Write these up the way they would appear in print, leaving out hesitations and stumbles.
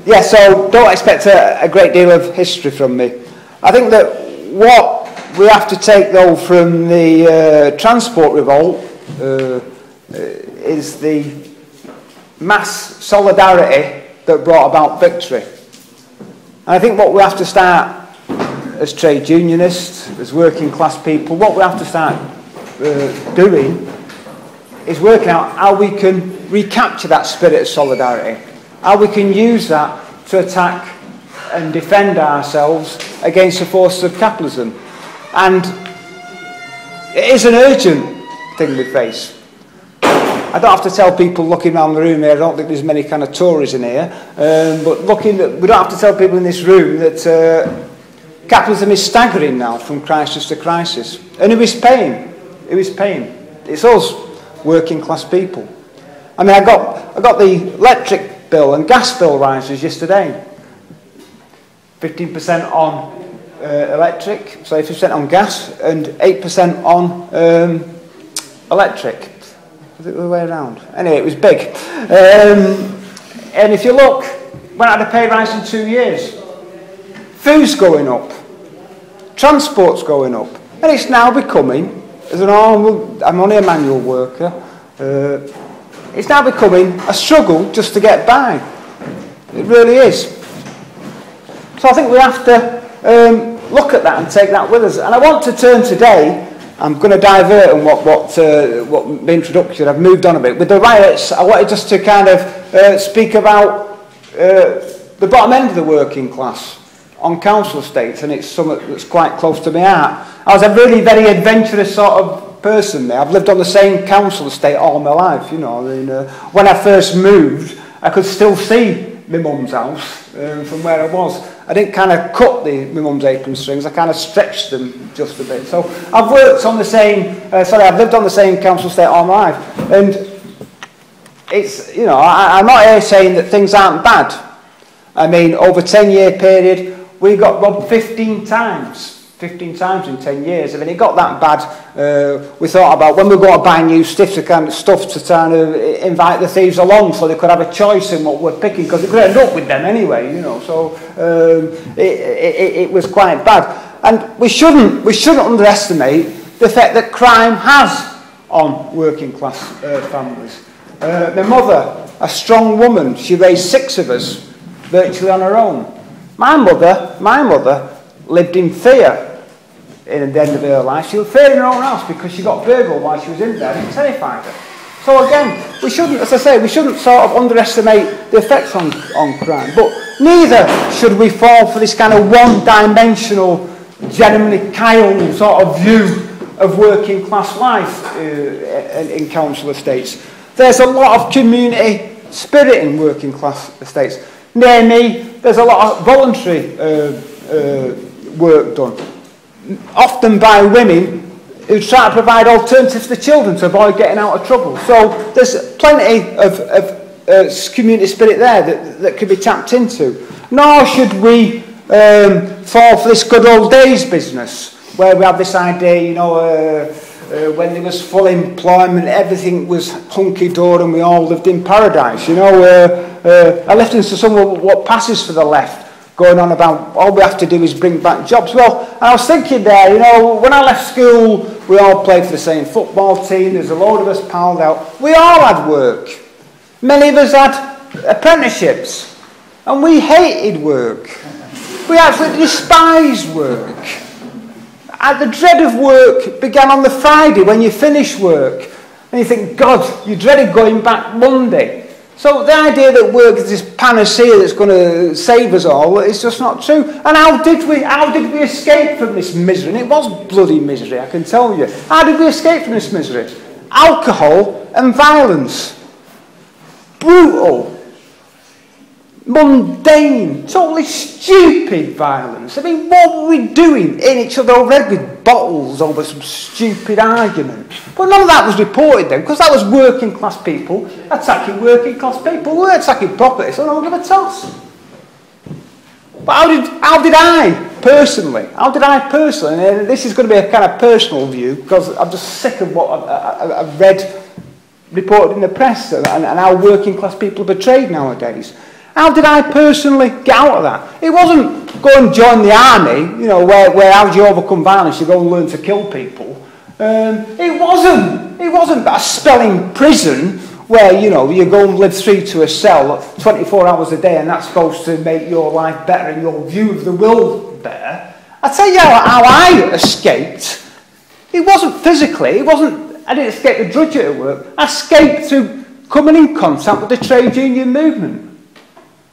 Yeah, so don't expect a great deal of history from me. I think that what we have to take, though, from the transport revolt is the mass solidarity that brought about victory. And I think what we have to start as trade unionists, as working class people, what we have to start doing is working out how we can recapture that spirit of solidarity, how we can use that to attack and defend ourselves against the forces of capitalism. And it is an urgent thing we face. I don't have to tell people looking around the room here, I don't think there's many kind of Tories in here, but we don't have to tell people in this room that capitalism is staggering now from crisis to crisis. And who is paying? Who is paying? It's us, working class people. I mean, I got the electric bill and gas bill rises yesterday. 15% on electric, so 50% on gas, and 8% on electric. Was it the other way around? Anyway, it was big. And if you look, we haven't had a pay rise in 2 years. Food's going up. Transport's going up. And it's now becoming, as an normal, I'm only a manual worker, it's now becoming a struggle just to get by. It really is. So I think we have to look at that and take that with us. And I want to turn today, I'm going to divert on what the introduction, I've moved on a bit. With the riots, I wanted just to kind of speak about the bottom end of the working class on council estates, and it's something that's quite close to my heart. I was a really very adventurous sort of person there. I've lived on the same council estate all my life, you know. I mean, when I first moved, I could still see my mum's house from where I was. I didn't kind of cut my mum's apron strings, I kind of stretched them just a bit. So I've worked on the same, I've lived on the same council estate all my life. And it's, you know, I'm not here saying that things aren't bad. I mean, over a 10-year period, we got robbed 15 times in 10 years. I mean, it got that bad. We thought about when we go to buy new stuff to kind of invite the thieves along so they could have a choice in what we're picking, because we could end up with them anyway, you know. So it was quite bad, and we shouldn't underestimate the effect that crime has on working class families. My mother, a strong woman, she raised 6 of us virtually on her own. My mother lived in fear in the end of her life. She was fearing in her own house because she got burgled while she was in there, and it terrified her. So again, we shouldn't, as I say, we shouldn't sort of underestimate the effects on crime, but neither should we fall for this kind of one-dimensional, genuinely Kyle sort of view of working class life in council estates. There's a lot of community spirit in working class estates. Near me, there's a lot of voluntary work done, often by women who try to provide alternatives to children to avoid getting out of trouble. So there's plenty of community spirit there that could be tapped into. Nor should we fall for this good old days business, where we have this idea, you know, when there was full employment, everything was hunky-dory and we all lived in paradise. You know, I listened to some of what passes for the left, going on about all we have to do is bring back jobs. Well, I was thinking there, you know, when I left school, we all played for the same football team, there's a load of us palled out. We all had work. Many of us had apprenticeships, and we hated work. We absolutely despised work. The dread of work began on the Friday when you finish work, and you think, God, you dreaded going back Monday. So the idea that work is this panacea that's going to save us all is just not true. And how did we escape from this misery? And it was bloody misery, I can tell you. How did we escape from this misery? Alcohol and violence. Brutal. Mundane, totally stupid violence. I mean, what were we doing? Hitting each other over the head with bottles over some stupid argument. But none of that was reported then, because that was working class people attacking working class people. We weren't attacking property, so no one gave a toss. But how did I personally, and this is going to be a kind of personal view, because I'm just sick of what I've read reported in the press and how working class people are betrayed nowadays. How did I personally get out of that? It wasn't go and join the army, you know, where how do you overcome violence? You go and learn to kill people. It wasn't a spelling prison where, you know, you go and live 3 to a cell 24 hours a day and that's supposed to make your life better and your view of the world better. I'll tell you how I escaped. It wasn't physically, I didn't escape the drudgery at work. I escaped through coming in contact with the trade union movement.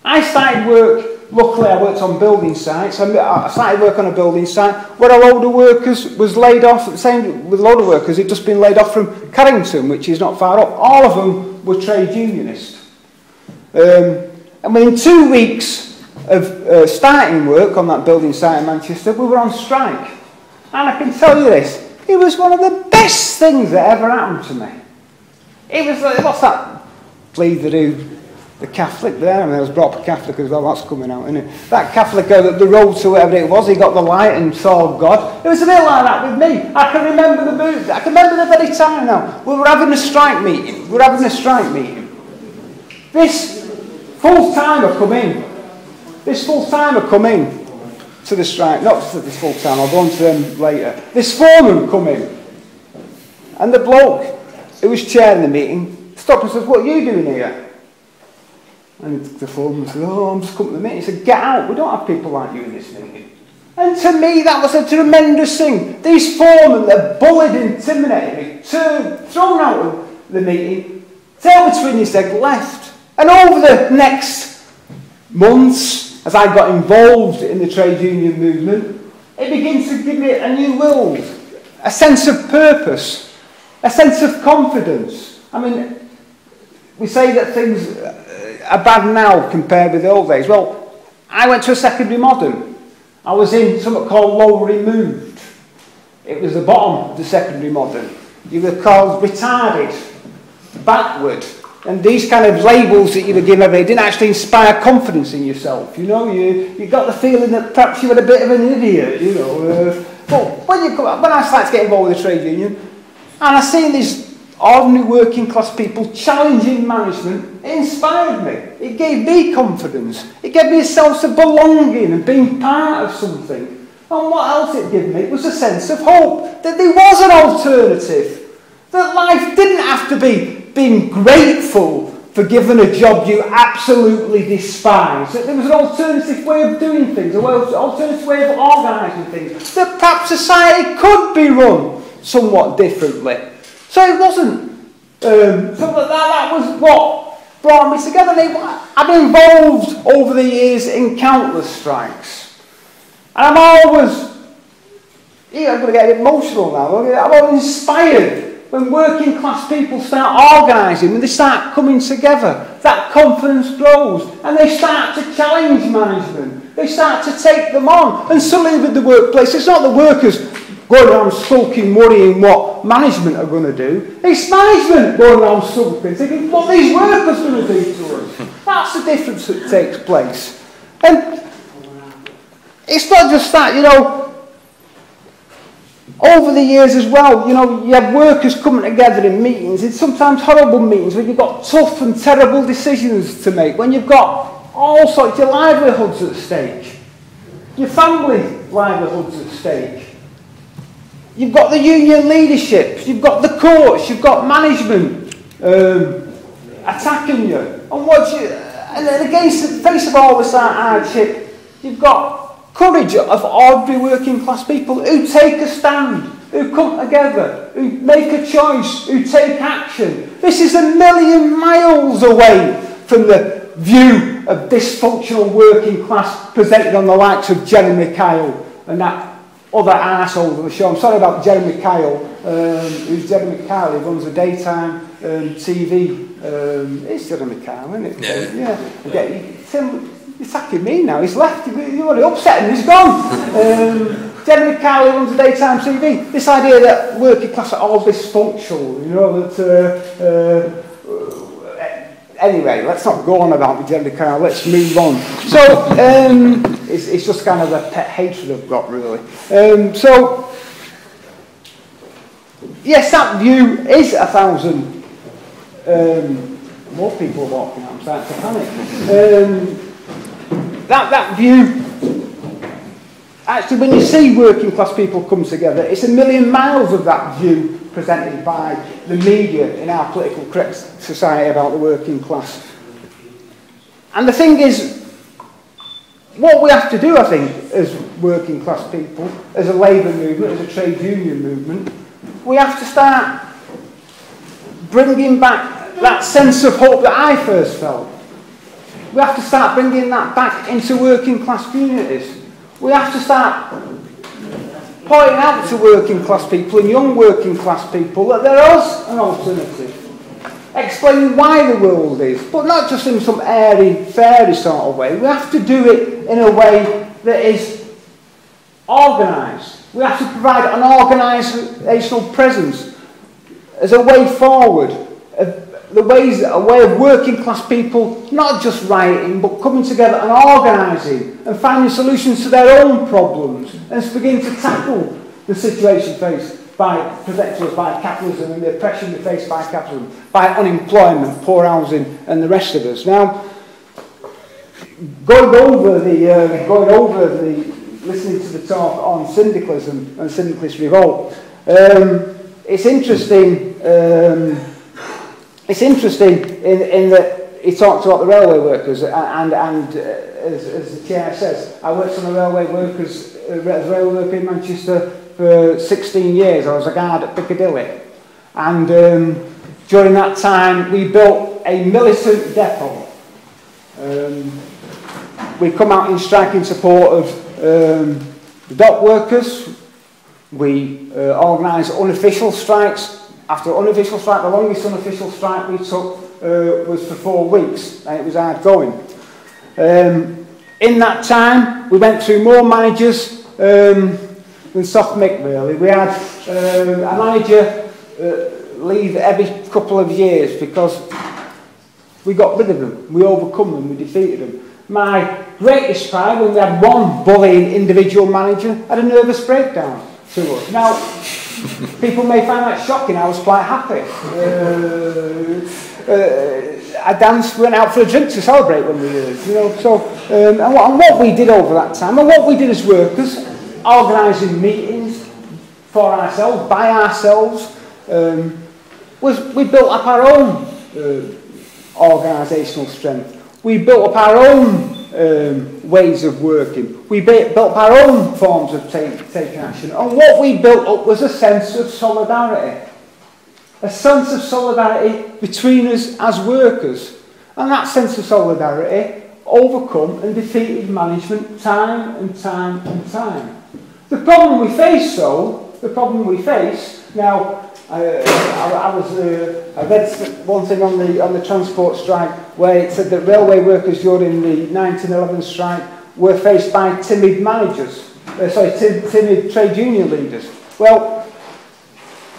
I started work, luckily I worked on building sites. I started work on a building site where a load of workers was laid off, same with a load of workers who'd just been laid off from Carrington, which is not far up. All of them were trade unionists. And within 2 weeks of starting work on that building site in Manchester, we were on strike. And I can tell you this, it was one of the best things that ever happened to me. It was like, what's that bleeder who, the Catholic there? I mean, I was brought up a Catholic as well, that's coming out, isn't it? That Catholic the road to whatever it was, he got the light and saw God. It was a bit like that with me. I can remember I can remember the very time now. We were having a strike meeting. This full-timer come in. To the strike, not this full time, I'll go on to them later. This foreman come in, and the bloke who was chairing the meeting stopped and says, "What are you doing here?" And the foreman said, "Oh, I'm just coming to the meeting." He said, "Get out, we don't have people like you in this meeting." And to me, that was a tremendous thing. These foremen that bullied and intimidated me, thrown out of the meeting, tail between his legs, left. And over the next months, as I got involved in the trade union movement, it begins to give me a new world, a sense of purpose, a sense of confidence. I mean, we say that things are bad now compared with the old days. Well, I went to a secondary modern. I was in something called low removed. It was the bottom of the secondary modern. You were called retarded, backward. And these kind of labels that you were given every day didn't actually inspire confidence in yourself. You know, you got the feeling that perhaps you were a bit of an idiot, you know. But when I started to get involved with the trade union, and I seen these ordinary working class people challenging management, it inspired me. It gave me confidence. It gave me a sense of belonging and being part of something. And what else it gave me was a sense of hope, that there was an alternative, that life didn't have to be being grateful for given a job you absolutely despise. That there was an alternative way of doing things, an alternative way of organising things, that perhaps society could be run somewhat differently. So it wasn't, that was what brought me together. I've been involved over the years in countless strikes. And I'm always, I'm going to get emotional now, I'm always inspired when working class people start organising, when they start coming together, that confidence grows and they start to challenge management. They start to take them on. And suddenly with the workplace, it's not the workers going around sulking, worrying what management are going to do. It's management going around sulking, thinking what these workers are going to do to us. That's the difference that takes place. And it's not just that, you know, over the years as well, you know, you have workers coming together in meetings, it's sometimes horrible meetings where you've got tough and terrible decisions to make, when you've got all sorts of livelihoods at stake, your family livelihoods at stake. You've got the union leadership, you've got the courts, you've got management attacking you. And then against the face of all this hardship, you've got courage of ordinary working class people who take a stand, who come together, who make a choice, who take action. This is 1,000,000 miles away from the view of dysfunctional working class presented on the likes of Jeremy Kyle and that other arsehole on the show. I'm sorry about Jeremy Kyle. Who's Jeremy Kyle? He runs a daytime TV. It's Jeremy Kyle, isn't it? Yeah. He's attacking me now. He's left. You've already upset him. He's gone. Jeremy Kyle runs a daytime TV. This idea that working class are all dysfunctional, you know, that... anyway, let's not go on about Jeremy Kyle. Let's move on. So, it's just kind of a pet hatred I've got, really. So, yes, that view is 1,000 more people walking out, I'm starting to panic. That view, actually when you see working class people come together, it's a million miles of that view presented by the media in our political correct society about the working class. And the thing is, what we have to do, I think, as working class people, as a labour movement, as a trade union movement, we have to start bringing back that sense of hope that I first felt. We have to start bringing that back into working class communities. We have to start pointing out to working class people and young working class people that there is an alternative. Explaining why the world is, but not just in some airy, fairy sort of way. We have to do it in a way that is organised. We have to provide an organisational presence as a way forward. A way of working class people not just rioting, but coming together and organising and finding solutions to their own problems and begin to tackle the situation faced presented to us by capitalism and the oppression we face by capitalism, by unemployment, poor housing and the rest of us. Now, going over listening to the talk on syndicalism and syndicalist revolt, it's interesting in that he talks about the railway workers and as the chair says, I worked on a railway worker in Manchester for 16 years. I was a guard at Piccadilly, and during that time we built a militant depot. We come out in strike in support of the dock workers. We organised unofficial strikes. After unofficial strike, the longest unofficial strike we took was for 4 weeks, and it was hard going. In that time, we went through more managers than soft Mick, really. We had a manager leave every couple of years because we got rid of them, we overcome them, we defeated them. My greatest pride when we had one bullying individual manager had a nervous breakdown to us. Now, people may find that shocking. I was quite happy. I danced, went out for a drink to celebrate when we did it, you know. So, and what we did over that time, and what we did as workers, organising meetings for ourselves, by ourselves, was we built up our own organisational strength. We built up our own ways of working. We built up our own forms of taking action. And what we built up was a sense of solidarity. A sense of solidarity between us as workers. And that sense of solidarity overcome and defeated management time and time and time. The problem we face, now, I read one thing on the transport strike where it said that railway workers during the 1911 strike were faced by timid managers, timid trade union leaders. Well,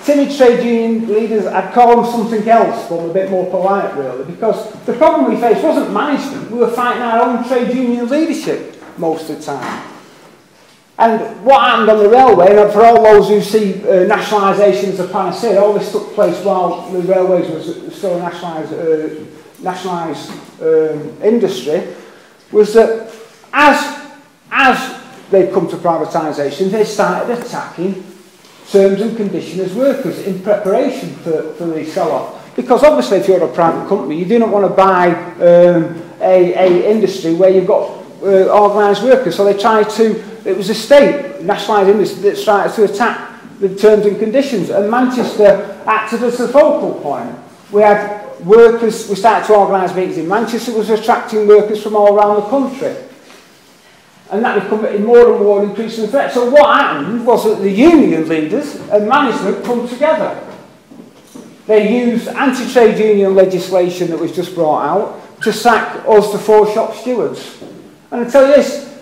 timid trade union leaders, I'd call them something else, but a bit more polite really, because the problem we faced wasn't management, we were fighting our own trade union leadership most of the time. And what happened on the railway, and for all those who see nationalisation as a panacea, all this took place while the railways was still a nationalised industry, was that as they'd come to privatisation, they started attacking terms and conditions as workers in preparation for the sell-off. Because obviously if you're a private company, you do not want to buy a industry where you've got organised workers, so they tried to. It was a state, nationalised industry, that started to attack the terms and conditions, and Manchester acted as a focal point. We had workers, we started to organise meetings in Manchester, was attracting workers from all around the country. And that became more and more increasing threat. So what happened was that the union leaders and management come together. They used anti-trade union legislation that was just brought out to sack us, the 4-shop stewards. And I tell you this,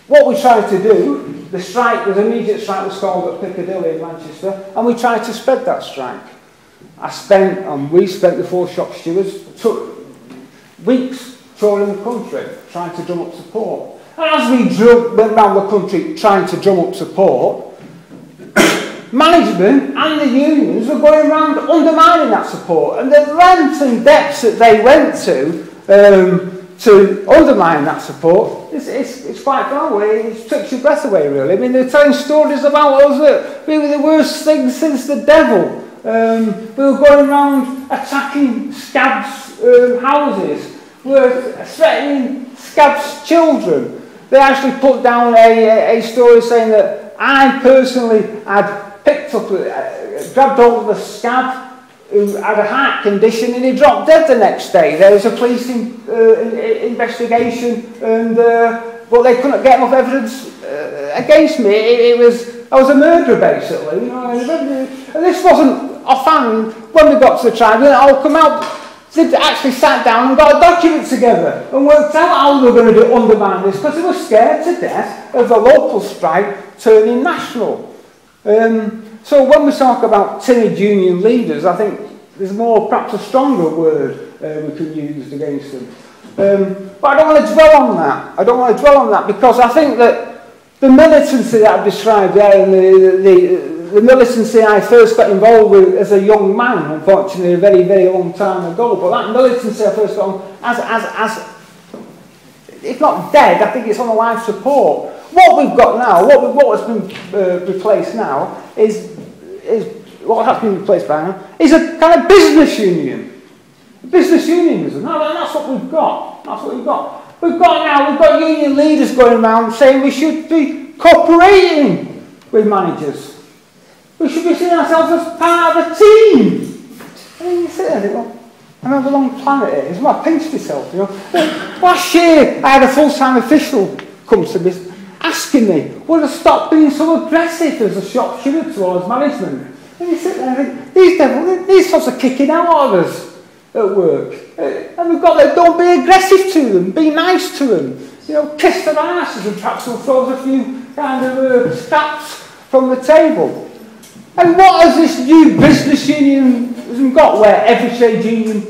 what we tried to do, the strike, the immediate strike was called at Piccadilly in Manchester, and we tried to spread that strike. We spent, the 4-shop stewards, took weeks touring the country, trying to drum up support. And as we went around the country trying to drum up support, management and the unions were going around undermining that support. And the lengths and depths that they went to undermine that support, it's quite far away. It takes your breath away, really. I mean, they're telling stories about us that we were the worst thing since the devil. We were going around attacking scabs' houses. We were threatening scabs' children. They actually put down a story saying that I personally had picked up, grabbed hold of a scab who had a heart condition and he dropped dead the next day. There was a police investigation, and but they couldn't get enough evidence against me. I was a murderer, basically. You know, and this wasn't offhand. When we got to the trial, it all come out. They actually sat down and got a document together and worked out how they were going to undermine this, because they were scared to death of the local strike turning national. So when we talk about timid union leaders, I think there's perhaps a stronger word we can use against them. But I don't want to dwell on that. I don't want to dwell on that, because I think that the militancy that I've described there, and the militancy I first got involved with as a young man, unfortunately a very, very long time ago, but that militancy I first got on, as if not dead, I think it's on a life support. What we've got now, what has been replaced now, is what has been replaced by now, is a kind of business union. Business unionism. That's what we've got. That's what we've got. We've got union leaders going around saying we should be cooperating with managers. We should be seeing ourselves as part of a team. I mean, you sit there and think, well, I know the long planet it is. Well, I pinched myself, you know. Last year, I had a full-time official come to me asking me, would I stop being so aggressive as a shop steward towards management? And you sit there and think, these sorts are kicking out of us at work. And we've got to, don't be aggressive to them, be nice to them. You know, kiss their asses, and perhaps they'll throw us a few kind of scraps from the table. And what has this new business union got, where every trade union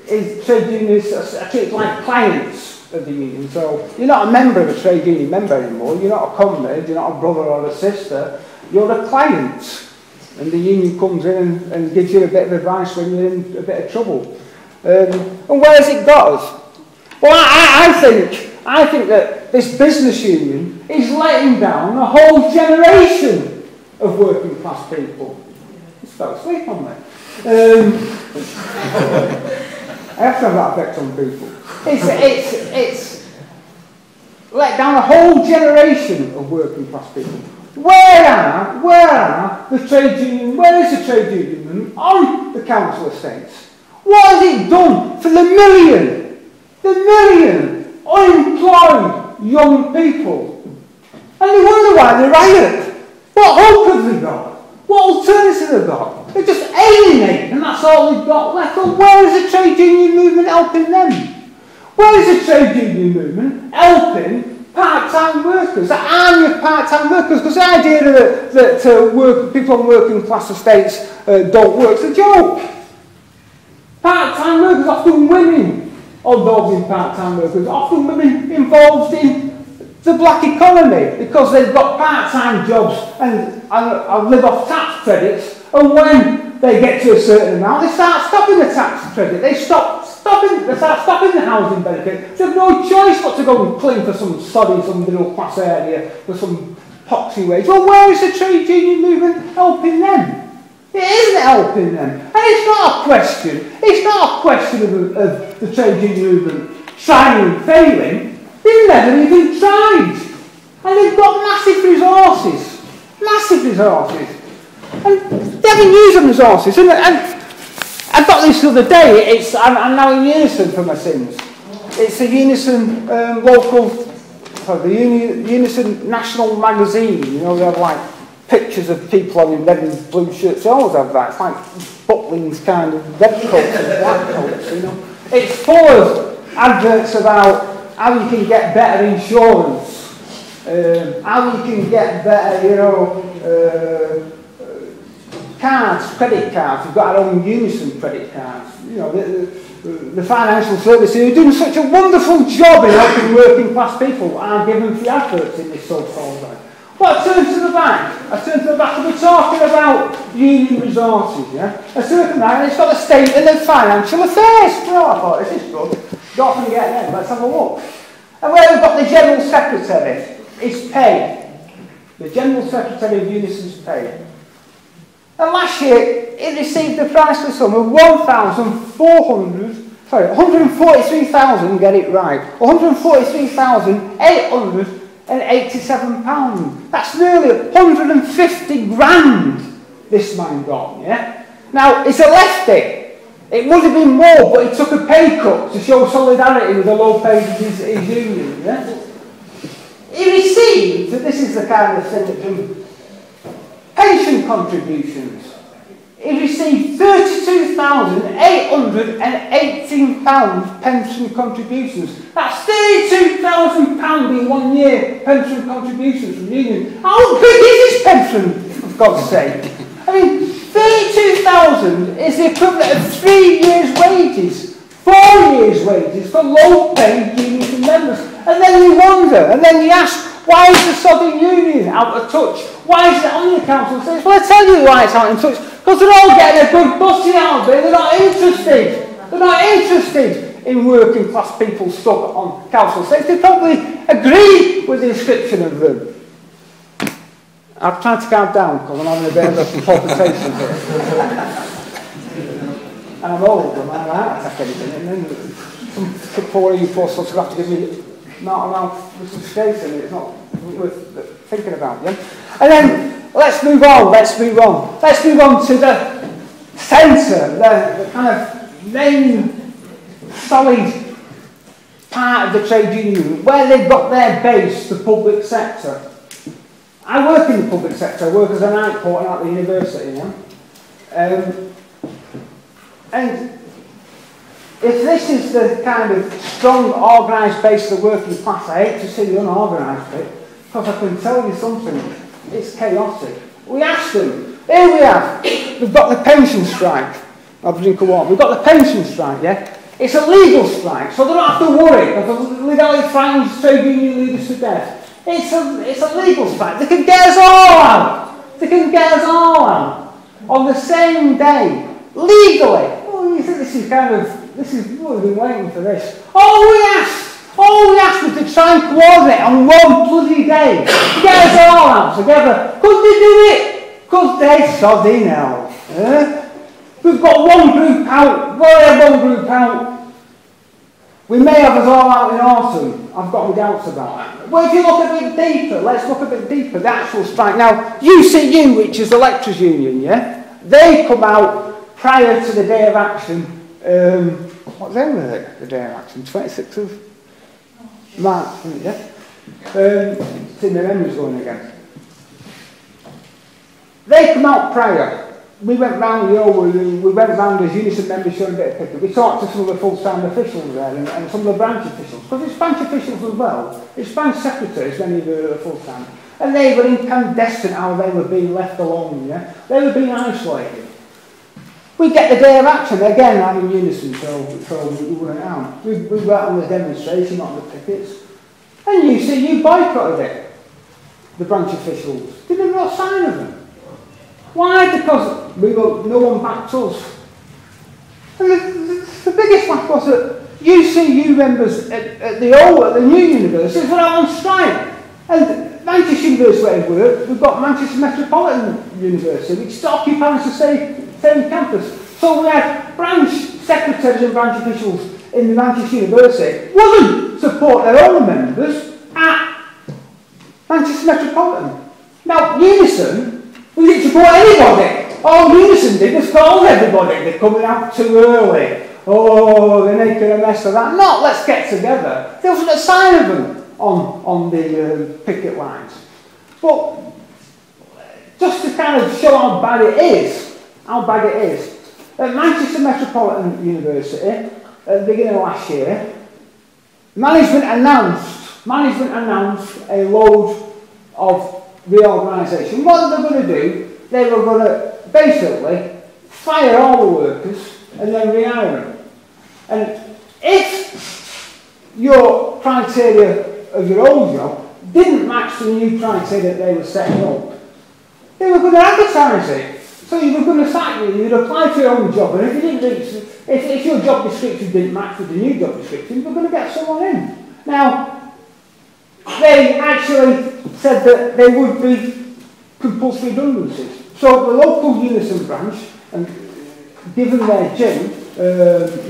is treated like clients of the union? So you're not a member of a trade union member anymore. You're not a comrade. You're not a brother or a sister. You're a client, and the union comes in and gives you a bit of advice when you're in a bit of trouble. And where has it got us? Well, I think that this business union is letting down a whole generation of working class people. It's fell asleep on me. I have to have that effect on people. It's let down a whole generation of working class people. Where are the trade union? Where is the trade union on the council estates? What has it done for the million unemployed young people? And you wonder why they riot. What hope have they got? What alternative have they got? They just alienate, and that's all they've got left. And where is the trade union movement helping them? Where is the trade union movement helping part-time workers, the army of part-time workers? Because the idea that people on working class estates don't work is a joke. Part-time workers, often women involved in part-time workers, often women involved in the black economy, because they've got part-time jobs and live off tax credits, and when they get to a certain amount, they start stopping the tax credit. They start stopping the housing benefit. They have no choice but to go and clean for some middle class area for some poxy wage. Well, where is the trade union movement helping them? It isn't helping them. And it's not a question of the trade union movement trying and failing. They've never even tried. And they've got massive resources. And they haven't used them resources. And I got this the other day. I'm now in Unison for my sins. It's the Unison the Unison National Magazine. You know, they have like pictures of people on in red and blue shirts. They always have that. It's like Butlins kind of red coats and black coats, you know. It's full of adverts about how you can get better insurance, how you can get better, you know, credit cards. We've got our own Unison credit cards. You know, the financial services who are doing such a wonderful job in helping working class people are given free adverts in this so-called way. But I turn to the back. I turn to the back. We're talking about union resources, yeah? I turn to the back, and it's got the statement of financial affairs. Well, I thought, this is good. Don't forget them. Let's have a look. And where we've got the General Secretary, it's pay. The General Secretary of Unison's pay. And last year, it received the priceless sum of £143,000, get it right, £143,887. That's nearly 150 grand this man got, yeah? Now, it's a lefty. It would have been more, but he took a pay cut to show solidarity with the low pay of his union, yeah? He received, and this is the kind of thing that can, pension contributions. He received £32,818 pension contributions. That's £32,000 in 1 year pension contributions from the union. How big is this pension, for God's sake? I mean, 32,000 is the equivalent of 3 years' wages, 4 years' wages for low-paid union members. And then you wonder, and then you ask, why is the sodding union out of touch? Why is it on the council estates? Well, I tell you why it's out of touch. Because they're all getting a good busting out of it. They're not interested. They're not interested in working class people stuck on council estates. They probably agree with the description of them. I've tried to calm down because I'm having a bit of a palpitation here. And I'm old, and I have a heart attack anything. And then some poor you poor sorts have to give me mouth with some space in it. It's not worth thinking about, yeah? And then, let's move on. Let's move on to the centre, the kind of main solid part of the trade union, where they've got their base, the public sector. I work in the public sector. I work as a night porter at the university, you know? And if this is the kind of strong, organised base of the working class, I hate to see the unorganised bit, because I can tell you something, it's chaotic. We asked them, here we have, we've got the pension strike. I'll drink a water. We've got the pension strike, yeah? It's a legal strike, so they don't have to worry, because the legality frightens trade union leaders to death. It's a legal strike. They can get us all out. They can get us all out on the same day, legally. Oh, you think this is kind of, we've been waiting for this. All we asked was to try and coordinate on one bloody day. Get us all out together. Could they do it? Could they soddy now? We've got one group out. We'll have one group out. We may have us all out in autumn. I've got my doubts about that. Well, if you look a bit deeper, let's look a bit deeper. The actual strike. Now, UCU, which is the lecturers' union, yeah? They come out prior to the day of action. What day was it? The day of action? 26th of March, isn't it? Yeah? It's in the memories going again. They come out prior. We went round, we went round as Unison members showing a bit of picture. We talked to some of the full-time officials there and some of the branch officials. Because it's branch officials as well. It's branch secretaries, many of the full-time. And they were incandescent how they were being left alone, yeah? They were being isolated. We get the day of action, again, I'm in Unison, so we weren't out. We went on the demonstration, not the pickets. And you boycotted it, the branch officials. Didn't have a sign of them. Why? Because no one backed us. And the biggest fact was that UCU members at the new universities were out on strike. And Manchester University where we work, we've got Manchester Metropolitan University, which occupies the same campus. So we had branch secretaries and branch officials in the Manchester University wouldn't support their own members at Manchester Metropolitan. Now, Unison, we didn't support anybody. All Unison did was call everybody. They're coming out too early. Oh, they're making a mess of that. No, let's get together. There wasn't a sign of them on the picket lines. But just to kind of show how bad it is, at Manchester Metropolitan University, at the beginning of last year, management announced a load of reorganisation. What are they going to do? They were going to basically fire all the workers and then rehire them. And if your criteria of your old job didn't match the new criteria that they were setting up, they were going to advertise it. So you were going to sack you, you'd apply for your own job, and if you didn't reach, if your job description didn't match with the new job description, you were going to get someone in. Now, they actually said that there would be compulsory redundancies. So the local unison branch, and given their due,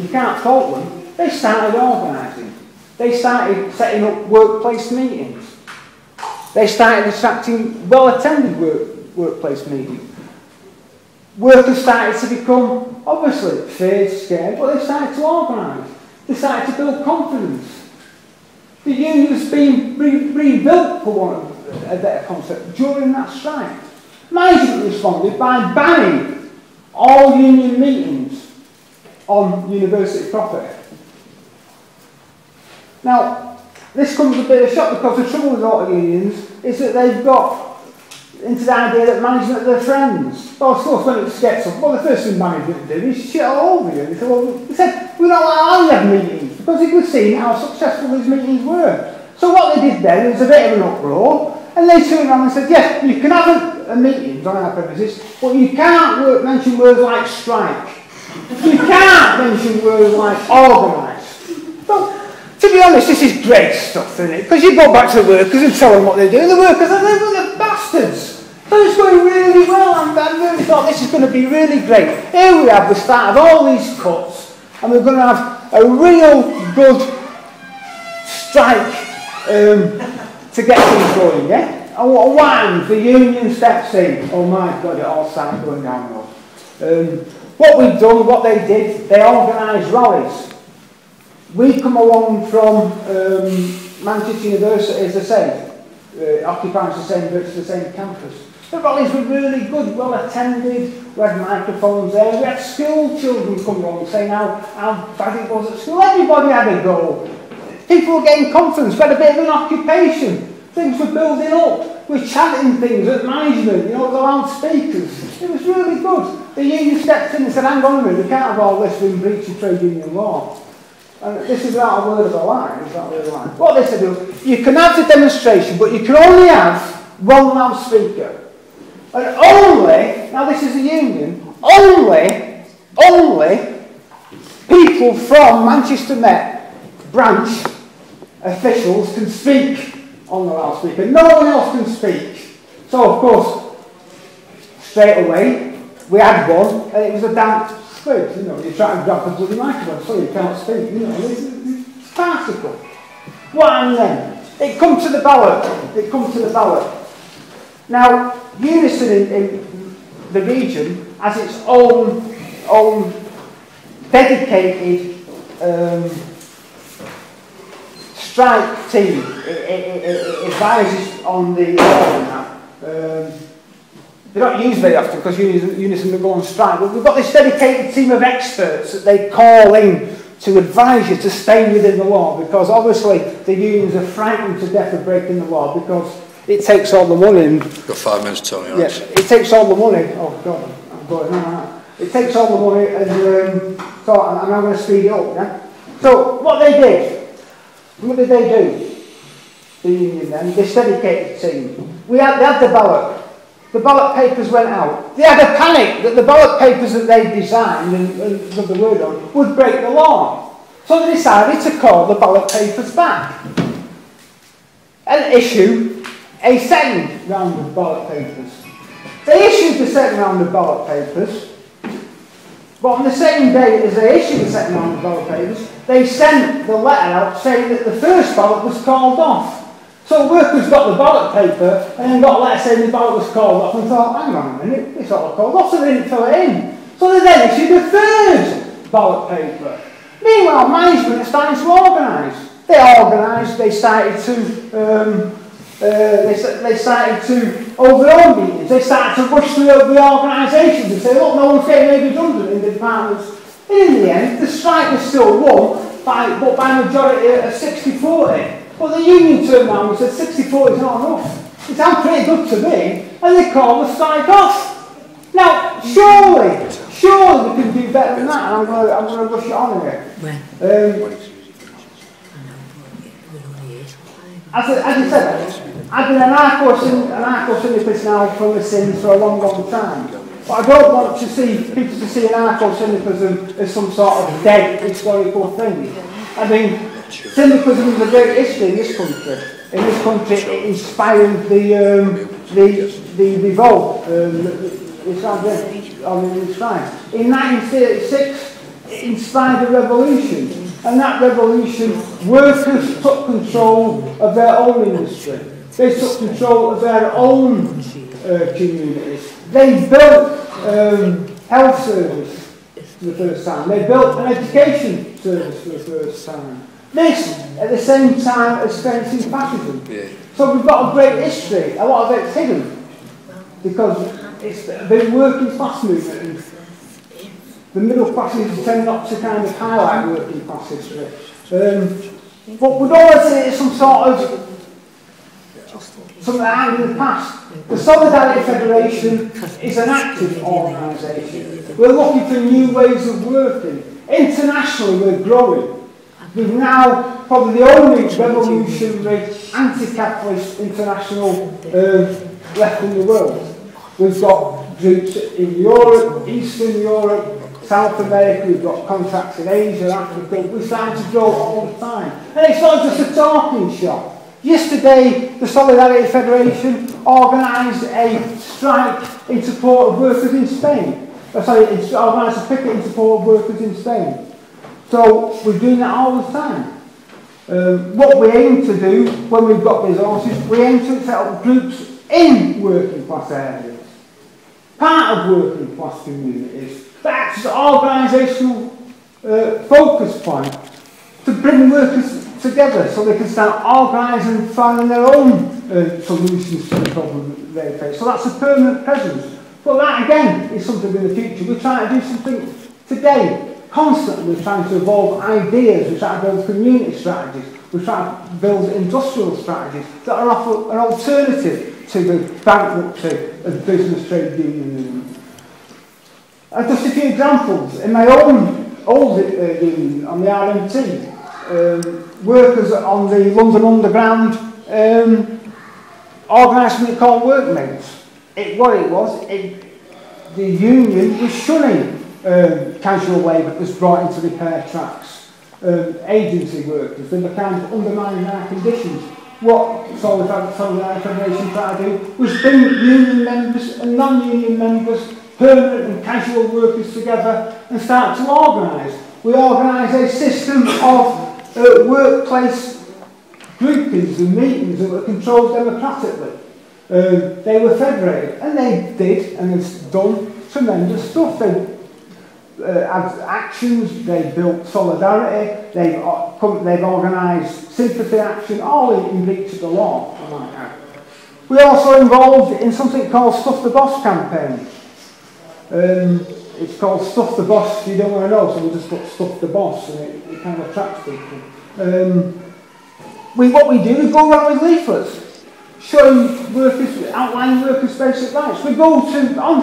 you can't fault them, they started organising. They started setting up workplace meetings. They started attracting well-attended workplace meetings. Workers started to become, obviously, feared, scared, but they started to organise. They started to build confidence. The union was being rebuilt, for want of a better concept, during that strike. Management responded by banning all union meetings on university property. Now, this comes a bit of a shock because the trouble with a lot of unions is that they've got into the idea that management are their friends. Well, of course, when it gets up, well, the first thing management do is shit all over you. They said, we don't allow you to have meetings because it was seen how successful these meetings were. So what they did then was a bit of an uproar, and they turned around and said, yes, you can have a meeting on our premises, but you can't mention words like strike. You can't mention words like organise. Well, to be honest, this is great stuff, isn't it? Because you go back to the workers and tell them what they're doing. The workers are the bastards. So it's going really well, and I really thought this is going to be really great. Here we have the start of all these cuts, and we're going to have a real good strike to get things going, yeah? And wham, the union steps in. Oh my God, it all started going downhill. What we've done, what they did, they organised rallies. We come along from Manchester University, as I say, occupying the same campus. The rallies were really good, well attended, we had microphones there, we had school children come along saying how bad it was at school. Everybody had a go. People were getting confidence, we had a bit of an occupation. Things were building up, we were chanting things at management, you know, the loudspeakers. It was really good. The union stepped in and said, hang on a minute, we can't have all this in breach of trade union law. And this is without a word of a lie, is that really lie? What they said was, you can have the demonstration, but you can only have one loudspeaker. And only, now this is a union, only people from Manchester Met branch officials can speak on the loudspeaker. No one else can speak. So of course, straight away, we had one, and it was a damp squid, you know, you try and grab the bloody microphone so you can't speak, you know, it's farcical. What happened then? It comes to the ballot. Now, Unison in the region has its own dedicated strike team. It advises on the now. They're not used very often because Unison will go on strike, but we've got this dedicated team of experts that they call in to advise you to stay within the law, because obviously the unions are frightened to death of breaking the law because it takes all the money. And, you've got 5 minutes, Tony. Yeah, it takes all the money. Oh God, I'm going on. It takes all the money, and so I'm going to speed it up. Yeah. So what they did they do? The union then, this dedicated team. They had the ballot. The ballot papers went out. They had a panic that the ballot papers that they designed and put the word on would break the law. So they decided to call the ballot papers back and issue a second round of ballot papers. They issued the second round of ballot papers, but on the same day as they issued the second round of ballot papers, they sent the letter out saying that the first ballot was called off. So workers got the ballot paper and then got a letter saying the ballot was called off and thought, hang on a minute, it's all called off, so they didn't fill it in. So they then issued a third ballot paper. Meanwhile, management are starting to organise. They organised, they started to hold their own meetings, they started to rush through the organisations and say, look, no one's getting made redundant in the departments. And in the end, the strike was still won, by a majority of 60-40. But the union turned around and said 64 is not enough. It sounds pretty good to me, and they called the strike off. Now, surely we can do better than that, and I'm going to rush it on here. As I said, I've been an anarcho-syndicalist now from the Sims for a long, long time. But I don't want to see people to see anarcho-syndicalism as some sort of dead historical thing. I mean, syndicalism is a great history in this country. In this country, it inspired the revolt, in 1936, it inspired the revolution, and that revolution, workers took control of their own industry. They took control of their own communities. They built health service for the first time. They built an education service for the first time. This, at the same time as fencing fascism. So we've got a great history. A lot of it's hidden because it's the working class movement. And the middle classes tend not to kind of highlight working class history. But we'd always say it's some sort of something that happened in the past. The Solidarity Federation is an active organisation. We're looking for new ways of working. Internationally, we're growing. We've now probably the only revolutionary, anti-capitalist international left in the world. We've got groups in Europe, Eastern Europe, South America, we've got contacts in Asia, Africa. We're starting to grow all the time. And it's not just a talking shop. Yesterday, the Solidarity Federation organised a strike in support of workers in Spain. It's organised a picket in support of workers in Spain. So we're doing that all the time. What we aim to do when we've got resources, we aim to set up groups in working class areas, part of working class communities. That's the organisational focus point to bring workers together so they can start organising and finding their own solutions to the problem they face. So that's a permanent presence. But that again is something in the future. We're trying to do something today. Constantly we're trying to evolve ideas, we're trying to build community strategies, we're trying to build industrial strategies that are offer an alternative to the bankruptcy of business trade unionism. Just a few examples. In my own old union on the RMT, workers on the London Underground organised something called Workmates. The union was shunning casual labour that was brought into repair tracks, agency workers. They were kind of undermining our conditions. What Solidarity Federation tried to do was bring union members and non-union members, permanent and casual workers together and start to organise. We organise a system of workplace groupings and meetings that were controlled democratically. They were federated, and they did and have done tremendous stuff. They had actions, they built solidarity, they've organised sympathy action, all in breach of the law. We're also involved in something called Stuff the Boss campaign. It's called Stuff the Boss, you don't want to know, so we just put Stuff the Boss, and it kind of attracts people. What we do is go around with leaflets, showing workers, outlining workers' basic rights. We go on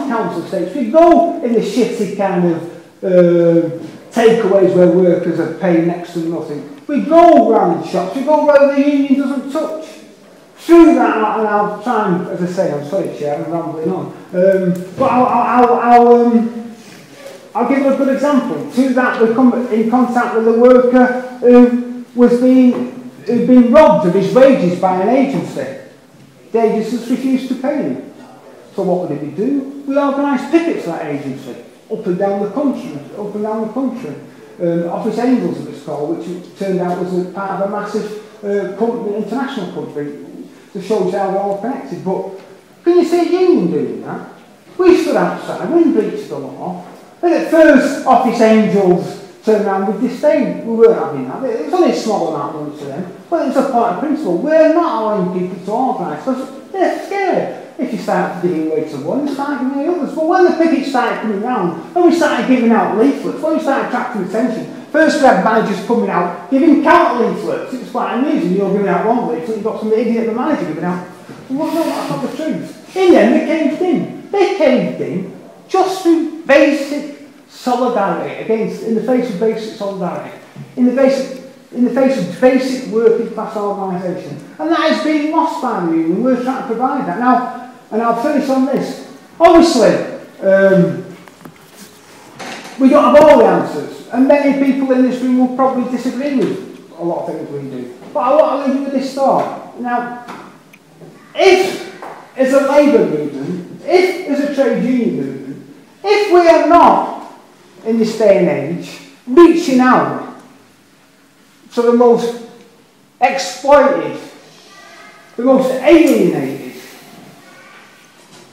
council estates, we go in the shitty kind of takeaways where workers are paying next to nothing. We go around shops, we go where the union doesn't touch. Through that, and I'll try and, as I say, I'm sorry, Chair, I'm rambling on. But I'll give you a good example. Through that, we come in contact with a worker who was being robbed of his wages by an agency. The agency just refused to pay him. So what did we do? We organised pickets for that agency, up and down the country. Office Angels, as it's called, which turned out was a part of a massive international country. To show you how they're all connected. But can you see a union doing that? We stood outside, we didn't breach the law. And at first, Office Angels turned around with disdain. We weren't having that. It was only a small amount of money to them. But it was a part of principle. We're not allowing people to organise. Because they're scared. If you start giving away to one, you start giving away to others. But when the pickets started coming round, when we started giving out leaflets, when we started attracting attention, first we had managers coming out giving counter leaflets. It was quite amusing. You're giving out one leaflet, you've got some idiot the manager giving out. Well, no, that's not the truth. In the end, they caved in. They caved in just through basic solidarity, in the face of basic solidarity. In the in the face of basic working class organisation. And that is being lost by the union. We're trying to provide that. Now, and I'll finish on this. Obviously, we don't have all the answers. And many people in this room will probably disagree with a lot of things we do. But I want to leave you with this thought. Now, if as a labour movement, if as a trade union movement, if we are not, in this day and age, reaching out to the most exploited, the most alienated,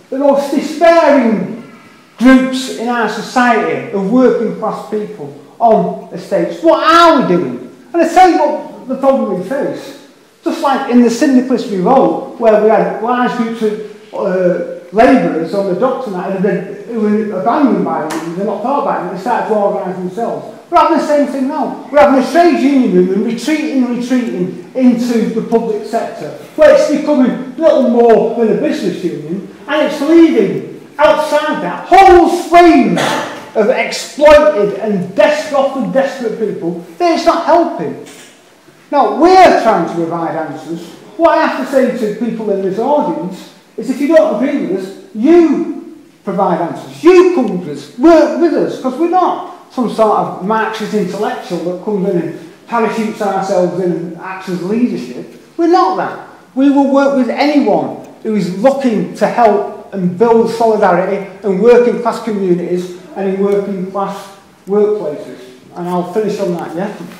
the most despairing groups in our society of working class people on estates, what are we doing? And I tell you what the problem we face. Just like in the syndicalist revolt, where we had large groups of labourers on the docks and that who were abandoned by them, they're not thought about it, they started to organise themselves. We're having the same thing now. We're having a trade union movement retreating into the public sector, where it's becoming little more than a business union, and it's leaving outside that whole swing of exploited and often desperate people that it's not helping. Now, we're trying to provide answers. What I have to say to people in this audience is if you don't agree with us, you provide answers. You come with us, work with us, because we're not some sort of Marxist intellectual that comes in and parachutes ourselves in and acts as leadership. We're not that. We will work with anyone who is looking to help and build solidarity in working class communities and in working class workplaces. And I'll finish on that, yeah?